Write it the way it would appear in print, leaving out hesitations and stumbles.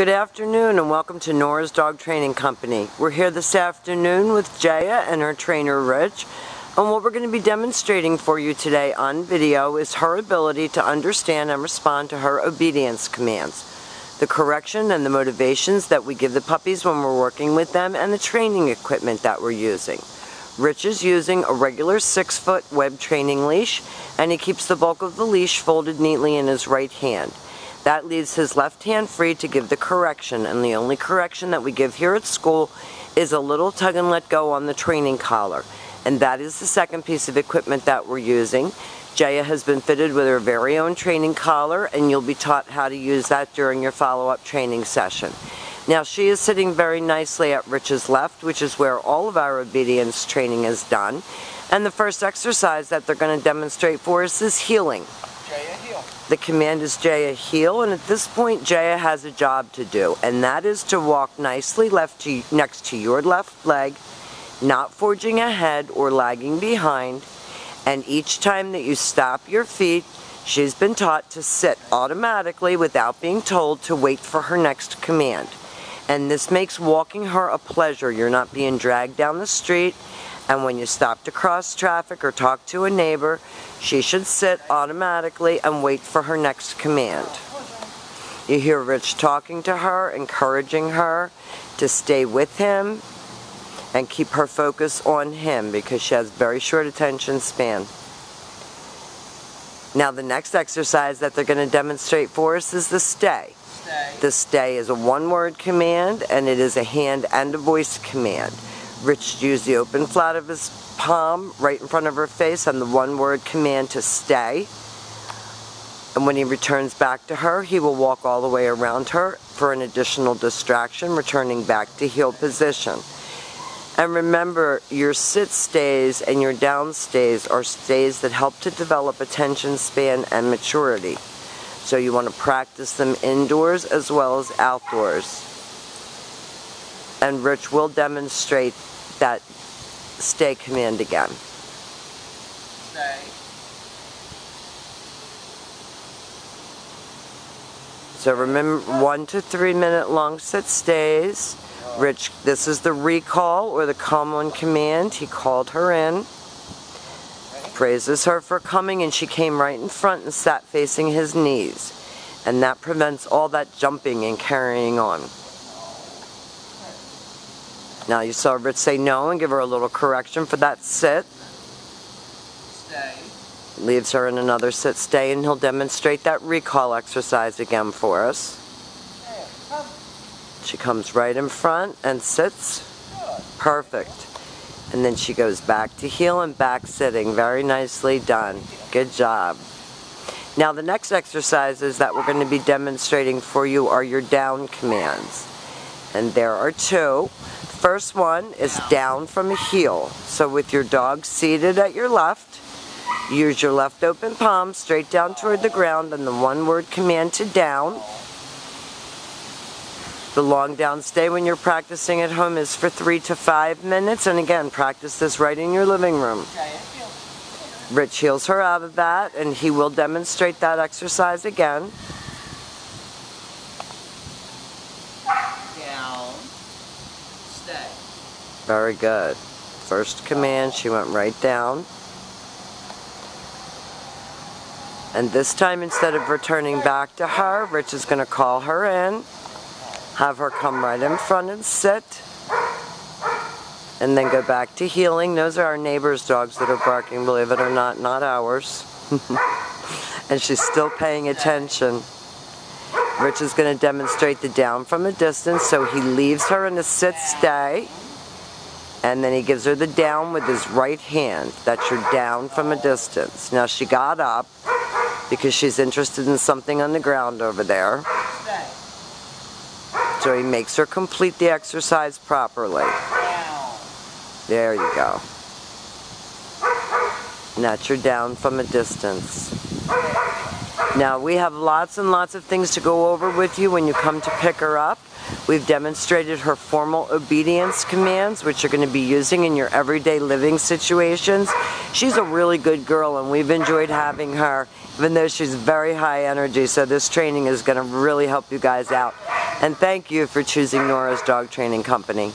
Good afternoon and welcome to Nora's Dog Training Company. We're here this afternoon with Jaya and her trainer Rich, and what we're going to be demonstrating for you today on video is her ability to understand and respond to her obedience commands, the correction and the motivations that we give the puppies when we're working with them, and the training equipment that we're using. Rich is using a regular 6-foot web training leash, and he keeps the bulk of the leash folded neatly in his right hand. That leaves his left hand free to give the correction, and the only correction that we give here at school is a little tug and let go on the training collar. And that is the second piece of equipment that we're using. Jaya has been fitted with her very own training collar, and you'll be taught how to use that during your follow-up training session. Now she is sitting very nicely at Rich's left, which is where all of our obedience training is done. And the first exercise that they're going to demonstrate for us is heeling. Jaya, heel. The command is Jaya, heel, and at this point Jaya has a job to do, and that is to walk nicely next to your left leg, not forging ahead or lagging behind, and each time that you stop your feet, she's been taught to sit automatically without being told to wait for her next command. And this makes walking her a pleasure. You're not being dragged down the street, and when you stop to cross traffic or talk to a neighbor, she should sit automatically and wait for her next command. You hear Rich talking to her, encouraging her to stay with him and keep her focus on him because she has very short attention span. Now the next exercise that they're going to demonstrate for us is the stay. The stay is a one-word command, and it is a hand and a voice command. Rich used the open flat of his palm right in front of her face and the one-word command to stay. And when he returns back to her, he will walk all the way around her for an additional distraction, returning back to heel position. And remember, your sit stays and your down stays are stays that help to develop attention span and maturity. So you want to practice them indoors as well as outdoors. And Rich will demonstrate that stay command again. Stay. So remember, 1 to 3 minute long sit stays. Rich, this is the recall or the come on command. He called her in, praises her for coming, and she came right in front and sat facing his knees. And that prevents all that jumping and carrying on. Now you saw Rich say no and give her a little correction for that sit. Stay. Leaves her in another sit stay, and he'll demonstrate that recall exercise again for us. Jaya, come. She comes right in front and sits. Perfect. And then she goes back to heel and back sitting. Very nicely done. Good job. Now the next exercises that we're going to be demonstrating for you are your down commands. And there are two. First one is down from a heel. So with your dog seated at your left, use your left open palm straight down toward the ground and the one-word command to down. The long down stay when you're practicing at home is for 3 to 5 minutes, and again, practice this right in your living room. Rich heels her out of that, and he will demonstrate that exercise again. Down. Stay. Very good. First command, she went right down. And this time, instead of returning back to her, Rich is going to call her in, have her come right in front and sit, and then go back to heeling. Those are our neighbor's dogs that are barking, believe it or not ours. And she's still paying attention. Rich is going to demonstrate the down from a distance, so he leaves her in a sit stay, and then he gives her the down with his right hand. That's your down from a distance. Now she got up because she's interested in something on the ground over there. So he makes her complete the exercise properly. There you go. And that's your down from a distance. Now we have lots and lots of things to go over with you when you come to pick her up. We've demonstrated her formal obedience commands, which you're going to be using in your everyday living situations. She's a really good girl, and we've enjoyed having her, even though she's very high energy, so this training is going to really help you guys out. And thank you for choosing Nora's Dog Training Company.